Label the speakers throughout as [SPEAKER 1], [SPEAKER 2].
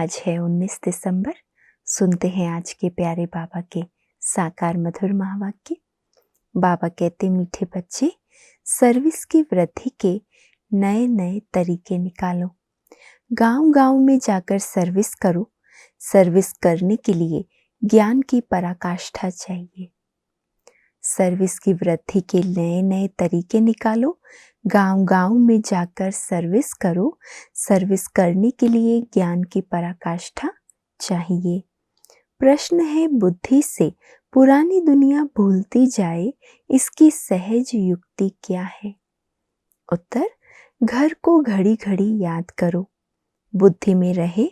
[SPEAKER 1] आज है 19 दिसंबर। सुनते हैं आज के प्यारे बाबा के साकार मधुर महावाक्य। बाबा कहते, मीठे बच्चे, सर्विस की वृद्धि के नए नए तरीके निकालो। गांव गांव में जाकर सर्विस करो। सर्विस करने के लिए ज्ञान की पराकाष्ठा चाहिए। सर्विस की वृद्धि के नए नए तरीके निकालो। गांव गांव में जाकर सर्विस करो। सर्विस करने के लिए ज्ञान की पराकाष्ठा चाहिए। प्रश्न है, बुद्धि से पुरानी दुनिया भूलती जाए, इसकी सहज युक्ति क्या है? उत्तर, घर को घड़ी घड़ी याद करो। बुद्धि में रहे,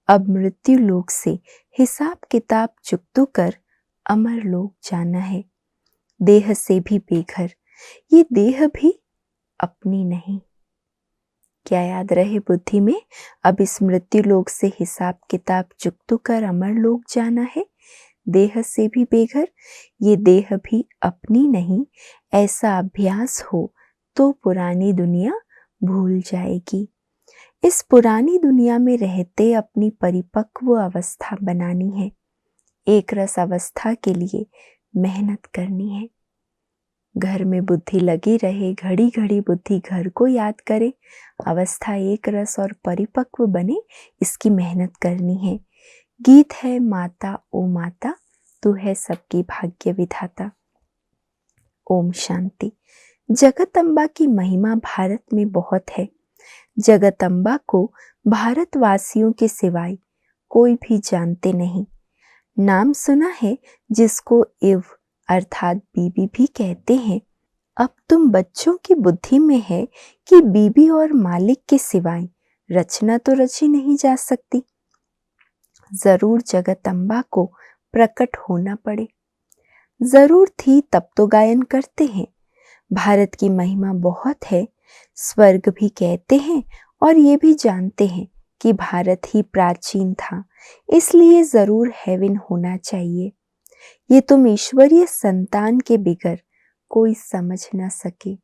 [SPEAKER 1] अब मृत्यु लोक से हिसाब किताब चुकतो कर अमर लोक जाना है। देह से भी बेघर, ये देह भी अपनी नहीं। क्या याद रहे बुद्धि में? अब इस मृत्यु लोक से हिसाब किताब चुकतो कर अमर लोक जाना है। देह से भी बेघर, ये देह भी अपनी नहीं। ऐसा अभ्यास हो तो पुरानी दुनिया भूल जाएगी। इस पुरानी दुनिया में रहते अपनी परिपक्व अवस्था बनानी है। एक रस अवस्था के लिए मेहनत करनी है। घर में बुद्धि लगी रहे, घड़ी घड़ी बुद्धि घर को याद करे, अवस्था एक रस और परिपक्व बने, इसकी मेहनत करनी है। गीत है, माता ओ माता, तू है सबकी भाग्य विधाता। ओम शांति। जगदम्बा की महिमा भारत में बहुत है। जगदम्बा को भारतवासियों के सिवाय कोई भी जानते नहीं। नाम सुना है जिसको इव अर्थात बीबी भी कहते हैं। अब तुम बच्चों की बुद्धि में है कि बीबी और मालिक के सिवाय रचना तो रची नहीं जा सकती। जरूर जगदम्बा को प्रकट होना पड़े। जरूर थी तब तो गायन करते हैं। भारत की महिमा बहुत है। स्वर्ग भी कहते हैं और ये भी जानते हैं कि भारत ही प्राचीन था, इसलिए जरूर हेवन होना चाहिए। ये तुम ईश्वरीय संतान के बिगर कोई समझ न सके।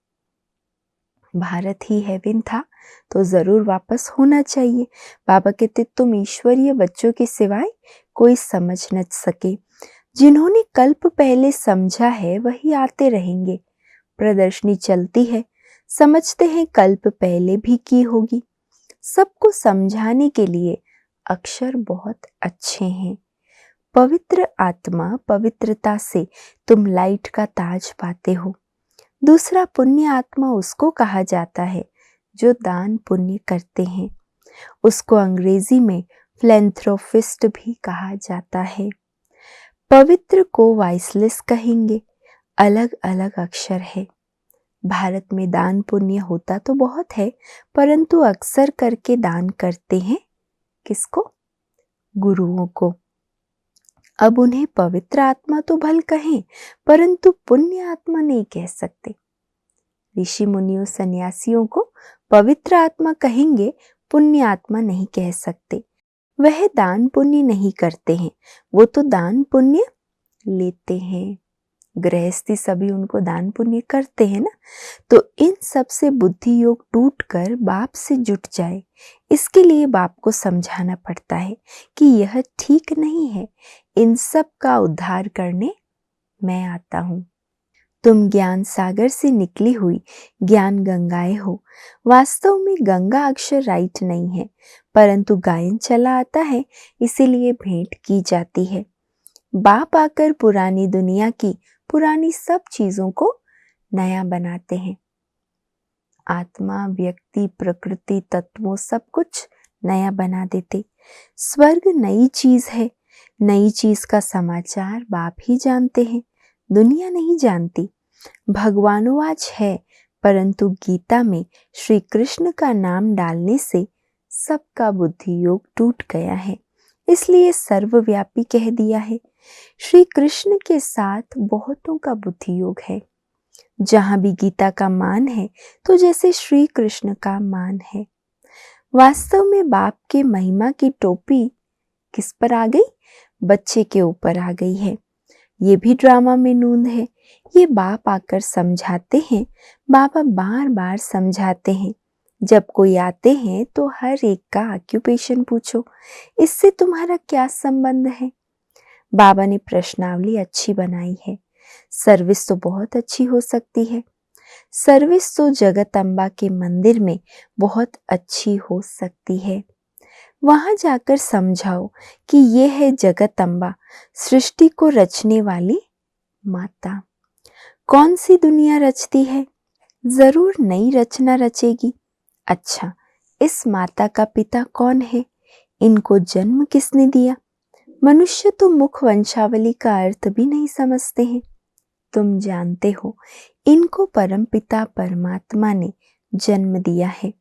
[SPEAKER 1] भारत ही हेवन था तो जरूर वापस होना चाहिए। बाबा कहते, तुम ईश्वरीय बच्चों के सिवाय कोई समझ न सके। जिन्होंने कल्प पहले समझा है वही आते रहेंगे। प्रदर्शनी चलती है, समझते हैं कल्प पहले भी की होगी। सबको समझाने के लिए अक्षर बहुत अच्छे हैं। पवित्र आत्मा, पवित्रता से तुम लाइट का ताज पाते हो। दूसरा पुण्य आत्मा उसको कहा जाता है जो दान पुण्य करते हैं। उसको अंग्रेजी में फिलैंथ्रोपिस्ट भी कहा जाता है। पवित्र को वाइसलेस कहेंगे। अलग अलग अक्षर है। भारत में दान पुण्य होता तो बहुत है, परंतु अक्सर करके दान करते हैं किसको? गुरुओं को। अब उन्हें पवित्र आत्मा तो भल कहें, परंतु पुण्य आत्मा नहीं कह सकते। ऋषि मुनियों सन्यासियों को पवित्र आत्मा कहेंगे, पुण्य आत्मा नहीं कह सकते। वह दान पुण्य नहीं करते हैं, वो तो दान पुण्य लेते हैं। गृहस्थी सभी उनको दान पुण्य करते हैं ना। तो इन सब से बुद्धि योग टूट कर बाप से जुट जाए, इसके लिए बाप को समझाना पड़ता है कि यह ठीक नहीं है। इन सब का उद्धार करने मैं आता हूँ। तुम ज्ञान सागर से निकली हुई ज्ञान गंगाएं हो। वास्तव में गंगा अक्षर राइट नहीं है, परंतु गायन चला आता है, इसीलिए भेंट की जाती है। बाप आकर पुरानी दुनिया की पुरानी सब चीजों को नया बनाते हैं। आत्मा, व्यक्ति, प्रकृति, तत्वों सब कुछ नया बना देते। स्वर्ग नई चीज है। नई चीज का समाचार बाप ही जानते हैं, दुनिया नहीं जानती। भगवानवाच है, परंतु गीता में श्री कृष्ण का नाम डालने से सबका बुद्धि योग टूट गया है, इसलिए सर्वव्यापी कह दिया है। श्री कृष्ण के साथ बहुतों का बुद्धि योग है। जहां भी गीता का मान है तो जैसे श्री कृष्ण का मान है। वास्तव में बाप के महिमा की टोपी किस पर आ गई? बच्चे के ऊपर आ गई है। ये भी ड्रामा में नूंद है। ये बाप आकर समझाते हैं, बाबा बार बार समझाते हैं। जब कोई आते हैं तो हर एक का ऑक्यूपेशन पूछो, इससे तुम्हारा क्या संबंध है। बाबा ने प्रश्नावली अच्छी बनाई है। सर्विस तो बहुत अच्छी हो सकती है। सर्विस तो जगदम्बा के मंदिर में बहुत अच्छी हो सकती है। वहां जाकर समझाओ कि ये है जगदम्बा, सृष्टि को रचने वाली माता। कौन सी दुनिया रचती है? जरूर नई रचना रचेगी। अच्छा, इस माता का पिता कौन है? इनको जन्म किसने दिया? मनुष्य तो मुख वंशावली का अर्थ भी नहीं समझते हैं। तुम जानते हो, इनको परमपिता परमात्मा ने जन्म दिया है।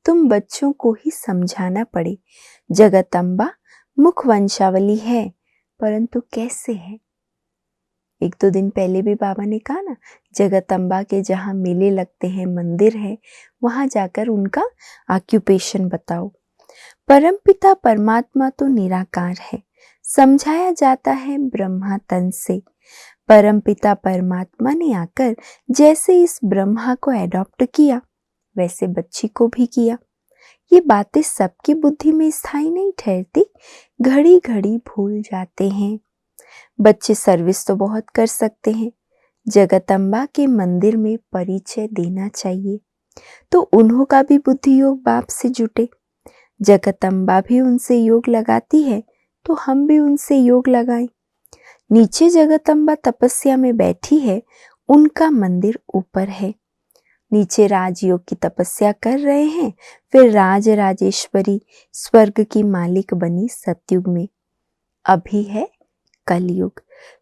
[SPEAKER 1] तुम बच्चों को ही समझाना पड़े, जगदम्बा मुख वंशावली है, परंतु कैसे है? एक दो दिन पहले भी बाबा ने कहा ना, जगदम्बा के जहाँ मेले लगते हैं, मंदिर है, वहां जाकर उनका ऑक्यूपेशन बताओ। परमपिता परमात्मा तो निराकार है, समझाया जाता है ब्रह्मा तन से। परमपिता परमात्मा ने आकर जैसे इस ब्रह्मा को एडॉप्ट किया, वैसे बच्ची को भी किया। ये बातें सबकी बुद्धि में स्थायी नहीं ठहरती, घड़ी घड़ी भूल जाते हैं। बच्चे सर्विस तो बहुत कर सकते हैं, जगदम्बा के मंदिर में परिचय देना चाहिए, तो उन्हों का भी बुद्धि योग बाप से जुटे। जगदम्बा भी उनसे योग लगाती है, तो हम भी उनसे योग लगाएं। नीचे जगदम्बा तपस्या में बैठी है, उनका मंदिर ऊपर है। नीचे राजयोग की तपस्या कर रहे हैं, फिर राज राजेश्वरी स्वर्ग की मालिक बनी सतयुग में। अभी है कलयुग,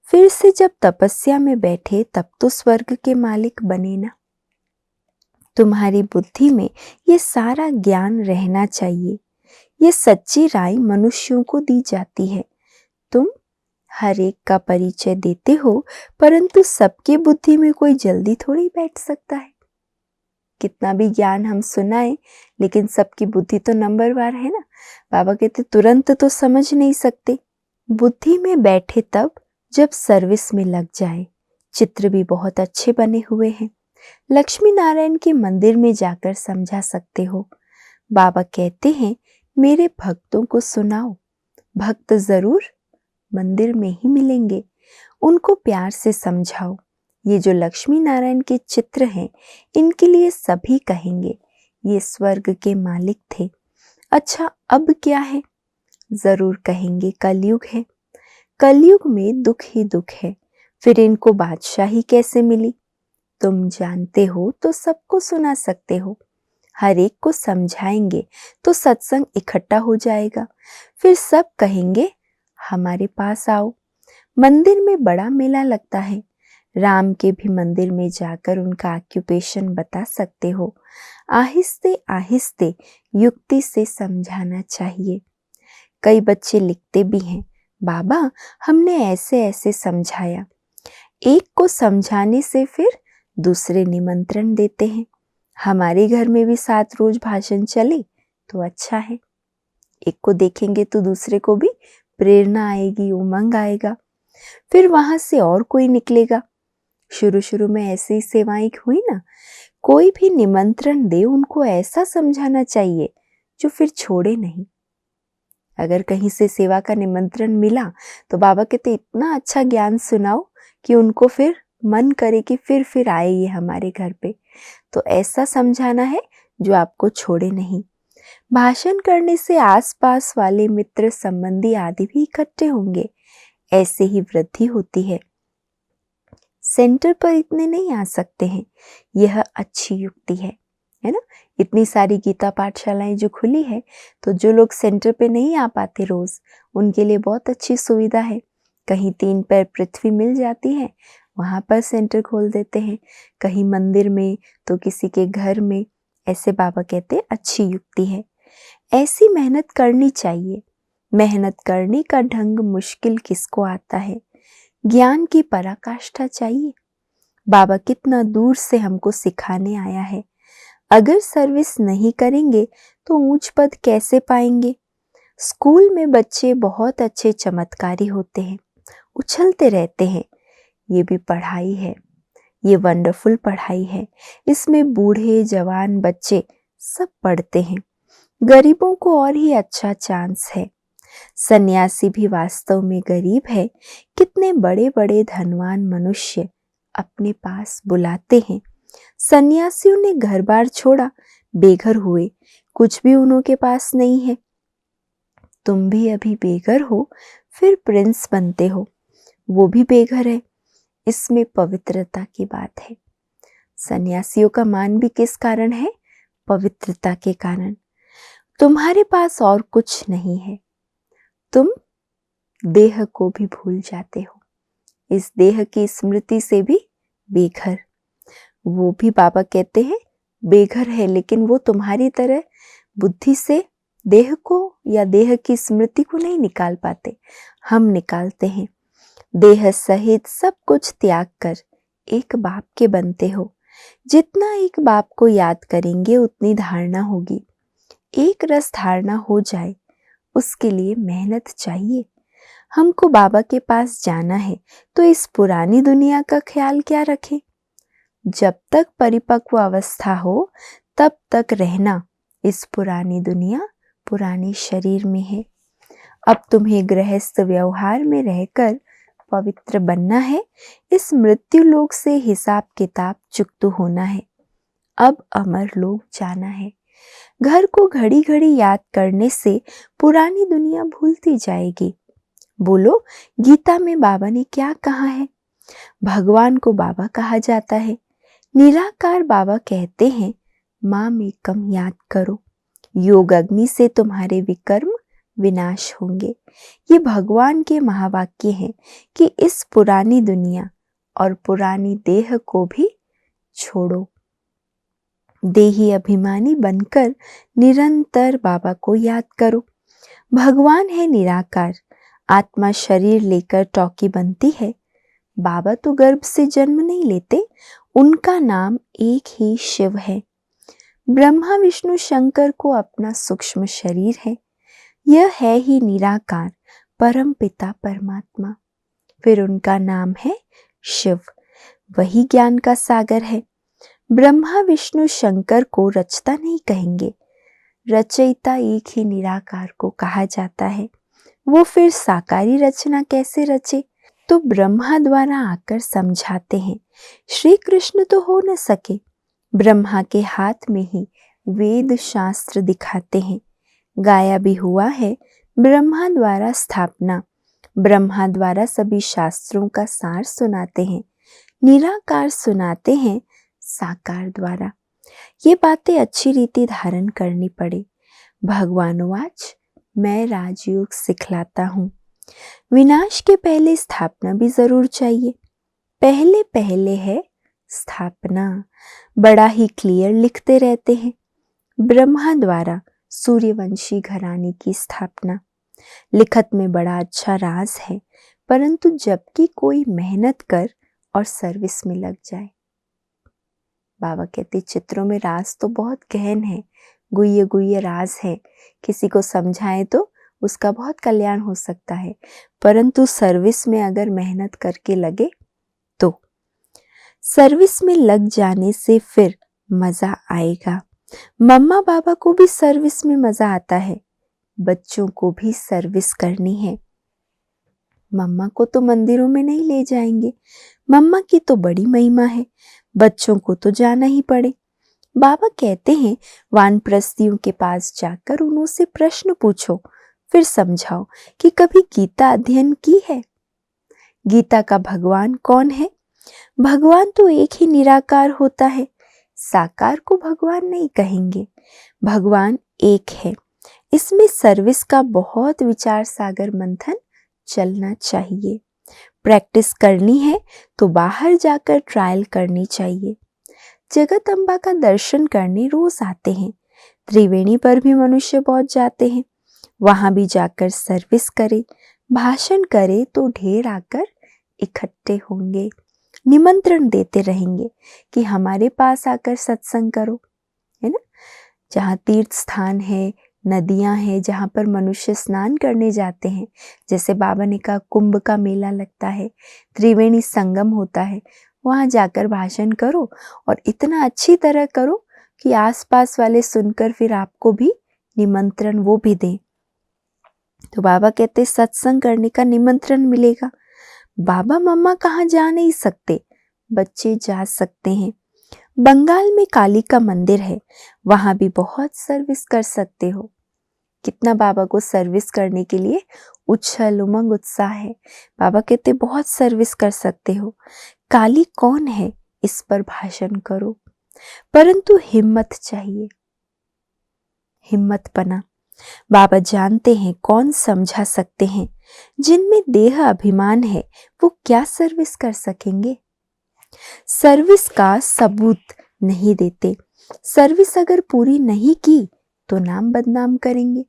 [SPEAKER 1] फिर से जब तपस्या में बैठे तब तो स्वर्ग के मालिक बने ना। तुम्हारी बुद्धि में ये सारा ज्ञान रहना चाहिए। ये सच्ची राय मनुष्यों को दी जाती है। तुम हर एक का परिचय देते हो, परंतु सबकी बुद्धि में कोई जल्दी थोड़ी बैठ सकता है। कितना भी ज्ञान हम सुनाएं, लेकिन सबकी बुद्धि तो नंबरवार है ना। बाबा कहते तुरंत तो समझ नहीं सकते। बुद्धि में बैठे तब जब सर्विस में लग जाए। चित्र भी बहुत अच्छे बने हुए हैं, लक्ष्मी नारायण के मंदिर में जाकर समझा सकते हो। बाबा कहते हैं मेरे भक्तों को सुनाओ। भक्त जरूर मंदिर में ही मिलेंगे, उनको प्यार से समझाओ। ये जो लक्ष्मी नारायण के चित्र हैं, इनके लिए सभी कहेंगे ये स्वर्ग के मालिक थे। अच्छा, अब क्या है? जरूर कहेंगे कलयुग है। कलयुग में दुख ही दुख है, फिर इनको बादशाही कैसे मिली? तुम जानते हो तो सबको सुना सकते हो। हर एक को समझाएंगे तो सत्संग इकट्ठा हो जाएगा, फिर सब कहेंगे हमारे पास आओ। मंदिर में बड़ा मेला लगता है, राम के भी मंदिर में जाकर उनका ऑक्यूपेशन बता सकते हो। आहिस्ते आहिस्ते युक्ति से समझाना चाहिए। कई बच्चे लिखते भी हैं, बाबा हमने ऐसे ऐसे समझाया। एक को समझाने से फिर दूसरे निमंत्रण देते हैं। हमारे घर में भी 7 रोज भाषण चले तो अच्छा है। एक को देखेंगे तो दूसरे को भी प्रेरणा आएगी, उमंग आएगा, फिर वहां से और कोई निकलेगा। शुरू शुरू में ऐसी ही सेवाएं हुई ना। कोई भी निमंत्रण दे, उनको ऐसा समझाना चाहिए जो फिर छोड़े नहीं। अगर कहीं से सेवा का निमंत्रण मिला तो बाबा कहते इतना अच्छा ज्ञान सुनाओ कि उनको फिर मन करे कि फिर आए ये हमारे घर पे। तो ऐसा समझाना है जो आपको छोड़े नहीं। भाषण करने से आसपास वाले मित्र संबंधी आदि भी इकट्ठे होंगे, ऐसे ही वृद्धि होती है। सेंटर पर इतने नहीं आ सकते हैं, यह अच्छी युक्ति है ना। इतनी सारी गीता पाठशालाएं जो खुली है, तो जो लोग सेंटर पे नहीं आ पाते रोज, उनके लिए बहुत अच्छी सुविधा है। कहीं 3 पैर पृथ्वी मिल जाती है, वहां पर सेंटर खोल देते हैं, कहीं मंदिर में तो किसी के घर में। ऐसे बाबा कहते अच्छी युक्ति है। ऐसी मेहनत करनी चाहिए। मेहनत करने का ढंग मुश्किल किसको आता है? ज्ञान की पराकाष्ठा चाहिए। बाबा कितना दूर से हमको सिखाने आया है। अगर सर्विस नहीं करेंगे तो ऊंच पद कैसे पाएंगे? स्कूल में बच्चे बहुत अच्छे चमत्कारी होते हैं, उछलते रहते हैं। ये भी पढ़ाई है, ये वंडरफुल पढ़ाई है। इसमें बूढ़े जवान बच्चे सब पढ़ते हैं। गरीबों को और ही अच्छा चांस है। सन्यासी भी वास्तव में गरीब है। कितने बड़े बड़े धनवान मनुष्य अपने पास बुलाते हैं। सन्यासियों ने घर बार छोड़ा, बेघर हुए, कुछ भी उनके पास नहीं है। तुम भी अभी बेघर हो, फिर प्रिंस बनते हो, वो भी बेघर है। इसमें पवित्रता की बात है। सन्यासियों का मान भी किस कारण है? पवित्रता के कारण। तुम्हारे पास और कुछ नहीं है। तुम देह को भी भूल जाते हो, इस देह की स्मृति से भी बेघर। वो भी बाबा कहते हैं बेघर है, लेकिन वो तुम्हारी तरह बुद्धि से देह को या देह की स्मृति को नहीं निकाल पाते। हम निकालते हैं। देह सहित सब कुछ त्याग कर एक बाप के बनते हो। जितना एक बाप को याद करेंगे उतनी धारणा होगी। एक रस धारणा हो जाए, उसके लिए मेहनत चाहिए। हमको बाबा के पास जाना है तो इस पुरानी दुनिया का ख्याल क्या रखें? जब तक परिपक्व अवस्था हो तब तक रहना इस पुरानी दुनिया, पुराने शरीर में है। अब तुम्हें गृहस्थ व्यवहार में रहकर पवित्र बनना है। इस मृत्यु लोक से हिसाब किताब चुकता होना है। अब अमर लोक जाना है। घर को घड़ी घड़ी याद करने से पुरानी दुनिया भूलती जाएगी। बोलो, गीता में बाबा ने क्या कहा है? भगवान को बाबा कहा जाता है। निराकार बाबा कहते हैं माम एकम याद करो। योग अग्नि से तुम्हारे विकर्म विनाश होंगे। ये भगवान के महावाक्य हैं कि इस पुरानी दुनिया और पुरानी देह को भी छोड़ो। देही अभिमानी बनकर निरंतर बाबा को याद करो। भगवान है निराकार। आत्मा शरीर लेकर टॉकी बनती है। बाबा तो गर्भ से जन्म नहीं लेते, उनका नाम एक ही शिव है। ब्रह्मा विष्णु शंकर को अपना सूक्ष्म शरीर है। यह है ही निराकार परम पिता परमात्मा। फिर उनका नाम है शिव, वही ज्ञान का सागर है। ब्रह्मा विष्णु शंकर को रचता नहीं कहेंगे, रचयिता एक ही निराकार को कहा जाता है। वो फिर साकारी रचना कैसे रचे? तो ब्रह्मा द्वारा आकर समझाते हैं। श्री कृष्ण तो हो न सके, ब्रह्मा के हाथ में ही वेद शास्त्र दिखाते हैं। गाया भी हुआ है ब्रह्मा द्वारा स्थापना। ब्रह्मा द्वारा सभी शास्त्रों का सार सुनाते हैं। निराकार सुनाते हैं साकार द्वारा। ये बातें अच्छी रीति धारण करनी पड़े। भगवानुवाच, मैं राजयोग सिखलाता हूँ। विनाश के पहले स्थापना भी जरूर चाहिए। पहले पहले है स्थापना। बड़ा ही क्लियर लिखते रहते हैं। ब्रह्मा द्वारा सूर्यवंशी घराने की स्थापना। लिखत में बड़ा अच्छा राज है, परंतु जबकि कोई मेहनत कर और सर्विस में लग जाए। बाबा कहते चित्रों में राज तो बहुत गहन है, गुह्य गुह्य राज है। किसी को समझाए तो उसका बहुत कल्याण हो सकता है, परंतु सर्विस में अगर मेहनत करके लगे तो सर्विस में लग जाने से फिर मजा आएगा। मम्मा बाबा को भी सर्विस में मजा आता है। बच्चों को भी सर्विस करनी है। मम्मा को तो मंदिरों में नहीं ले जाएंगे, मम्मा की तो बड़ी महिमा है, बच्चों को तो जाना ही पड़े। बाबा कहते हैं वानप्रस्थियों के पास जाकर उनसे प्रश्न पूछो, फिर समझाओ कि कभी गीता अध्ययन की है? गीता का भगवान कौन है? भगवान तो एक ही निराकार होता है। साकार को भगवान नहीं कहेंगे, भगवान एक है। इसमें सर्विस का बहुत विचार सागर मंथन चलना चाहिए। प्रैक्टिस करनी है तो बाहर जाकर ट्रायल करनी चाहिए। जगत अम्बा का दर्शन करने रोज आते हैं। त्रिवेणी पर भी मनुष्य पहुंच जाते हैं। वहां भी जाकर सर्विस करे, भाषण करे तो ढेर आकर इकट्ठे होंगे। निमंत्रण देते रहेंगे कि हमारे पास आकर सत्संग करो, है ना। जहाँ तीर्थ स्थान है, नदियां हैं, जहाँ पर मनुष्य स्नान करने जाते हैं, जैसे बाबा ने कहा कुंभ का मेला लगता है, त्रिवेणी संगम होता है, वहाँ जाकर भाषण करो और इतना अच्छी तरह करो कि आसपास वाले सुनकर फिर आपको भी निमंत्रण वो भी दें। तो बाबा कहते सत्संग करने का निमंत्रण मिलेगा। बाबा मम्मा कहाँ जा नहीं सकते, बच्चे जा सकते हैं। बंगाल में काली का मंदिर है, वहां भी बहुत सर्विस कर सकते हो। कितना बाबा को सर्विस करने के लिए उछल उमंग उत्साह है। बाबा कहते बहुत सर्विस कर सकते हो। काली कौन है इस पर भाषण करो, परंतु हिम्मत चाहिए, हिम्मत बना। बाबा जानते हैं कौन समझा सकते हैं। जिनमें देह अभिमान है वो क्या सर्विस कर सकेंगे। सर्विस का सबूत नहीं देते। सर्विस अगर पूरी नहीं की तो नाम बदनाम करेंगे।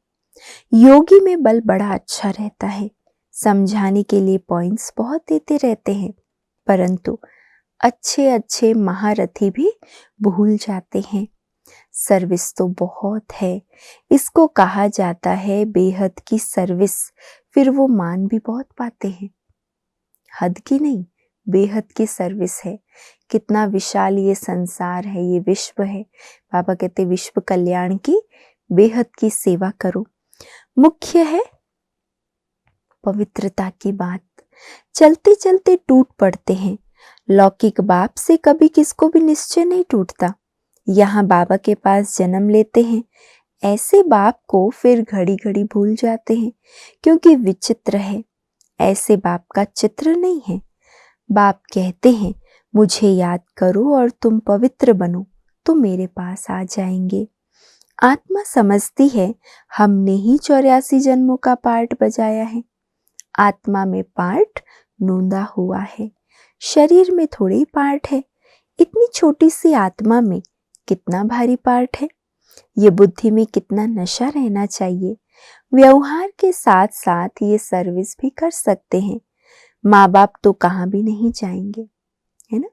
[SPEAKER 1] योगी में बल बड़ा अच्छा रहता है, समझाने के लिए पॉइंट्स बहुत देते रहते हैं, परंतु अच्छे अच्छे महारथी भी भूल जाते हैं। सर्विस तो बहुत है, इसको कहा जाता है बेहद की सर्विस। फिर वो मान भी बहुत पाते हैं। हद की नहीं, बेहद की सर्विस है। कितना विशाल ये संसार है, ये विश्व है। बाबा कहते विश्व कल्याण की बेहद की सेवा करो। मुख्य है पवित्रता की बात। चलते चलते टूट पड़ते हैं। लौकिक बाप से कभी किसको भी निश्चय नहीं टूटता। यहाँ बाबा के पास जन्म लेते हैं, ऐसे बाप को फिर घड़ी घड़ी भूल जाते हैं, क्योंकि विचित्र है। ऐसे बाप का चित्र नहीं है। बाप कहते हैं मुझे याद करो और तुम पवित्र बनो तो मेरे पास आ जाएंगे। आत्मा समझती है हमने ही 84 जन्मों का पार्ट बजाया है। आत्मा में पार्ट नूंदा हुआ है, शरीर में थोड़े ही पार्ट है। इतनी छोटी सी आत्मा में कितना भारी पार्ट है। ये बुद्धि में कितना नशा रहना चाहिए। व्यवहार के साथ साथ ये सर्विस भी कर सकते हैं। माँ बाप तो कहाँ भी नहीं जाएंगे, है ना।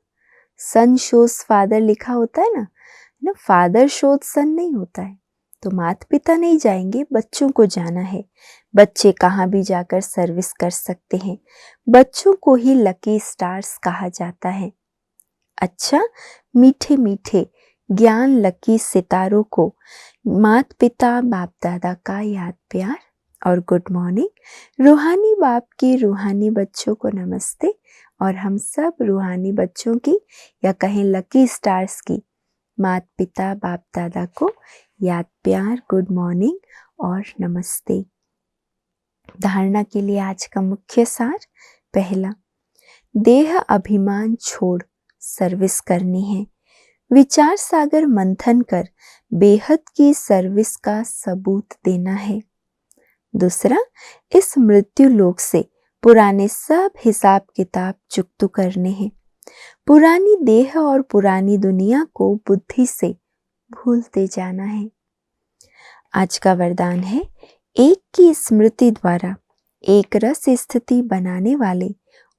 [SPEAKER 1] सन शोज फादर लिखा होता है ना, फादर शोज सन नहीं होता है। तो माता पिता नहीं जाएंगे, बच्चों को जाना है। बच्चे कहाँ भी जाकर सर्विस कर सकते हैं। बच्चों को ही लकी स्टार्स कहा जाता है। अच्छा, मीठे मीठे ज्ञान लकी सितारों को माता पिता बाप दादा का याद प्यार और गुड मॉर्निंग। रूहानी बाप की रूहानी बच्चों को नमस्ते, और हम सब रूहानी बच्चों की या कहें लकी स्टार्स की माता पिता बाप दादा को याद प्यार, गुड मॉर्निंग और नमस्ते। धारणा के लिए आज का मुख्य सार। पहला, देह अभिमान छोड़ सर्विस करनी है। विचार सागर मंथन कर बेहद की सर्विस का सबूत देना है। दूसरा, इस मृत्यु लोक से पुराने सब हिसाब किताब चुकता करने हैं। पुरानी देह और पुरानी दुनिया को बुद्धि से भूलते जाना है। आज का वरदान है, एक की स्मृति द्वारा एक रस स्थिति बनाने वाले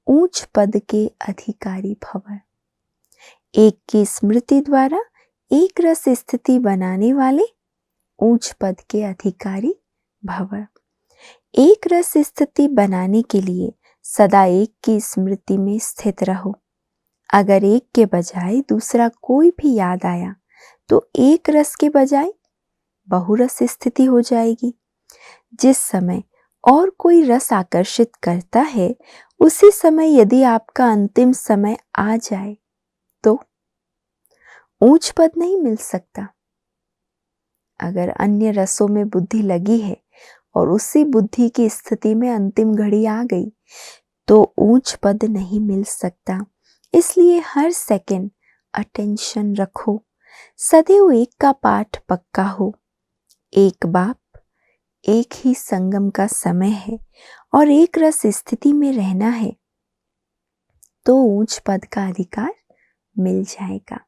[SPEAKER 1] ऊंच पद के अधिकारी भव। एक की स्मृति द्वारा एक रस स्थिति बनाने वाले ऊंच पद के अधिकारी भव। एक रस स्थिति बनाने के लिए सदा एक की स्मृति में स्थित रहो। अगर एक के बजाय दूसरा कोई भी याद आया तो एक रस के बजाय बहुरस स्थिति हो जाएगी। जिस समय और कोई रस आकर्षित करता है, उसी समय यदि आपका अंतिम समय आ जाए तो ऊंच पद नहीं मिल सकता। अगर अन्य रसों में बुद्धि लगी है और उसी बुद्धि की स्थिति में अंतिम घड़ी आ गई तो ऊंच पद नहीं मिल सकता। इसलिए हर सेकंड अटेंशन रखो। सदैव एक का पाठ पक्का हो। एक बाप, एक ही संगम का समय है और एक रस स्थिति में रहना है तो ऊंच पद का अधिकार मिल जाएगा।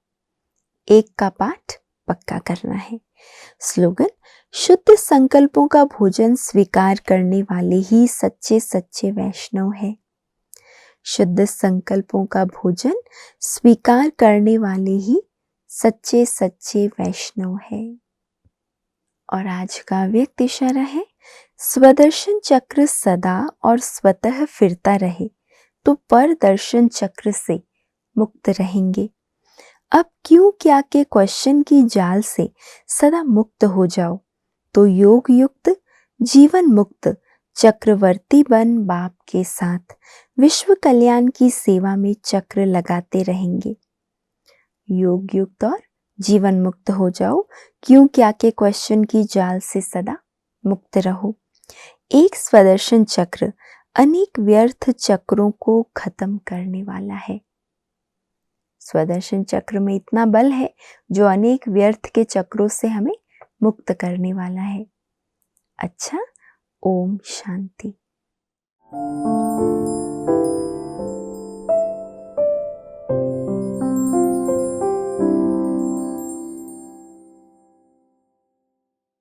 [SPEAKER 1] एक का पाठ पक्का करना है। स्लोगन, शुद्ध संकल्पों का भोजन स्वीकार करने वाले ही सच्चे सच्चे वैष्णव है। शुद्ध संकल्पों का भोजन स्वीकार करने वाले ही सच्चे सच्चे वैष्णव है। और आज का व्यक्त इशारा है, स्वदर्शन चक्र सदा और स्वतः फिरता रहे तो पर दर्शन चक्र से मुक्त रहेंगे। अब क्यों क्या के क्वेश्चन की जाल से सदा मुक्त हो जाओ, तो योग युक्त जीवन मुक्त चक्रवर्ती बन बाप के साथ विश्व कल्याण की सेवा में चक्र लगाते रहेंगे। योग युक्त और जीवन मुक्त हो जाओ, क्यों क्या के क्वेश्चन की जाल से सदा मुक्त रहो। एक स्वदर्शन चक्र अनेक व्यर्थ चक्रों को खत्म करने वाला है। स्वदर्शन चक्र में इतना बल है जो अनेक व्यर्थ के चक्रों से हमें मुक्त करने वाला है। अच्छा, ओम शांति।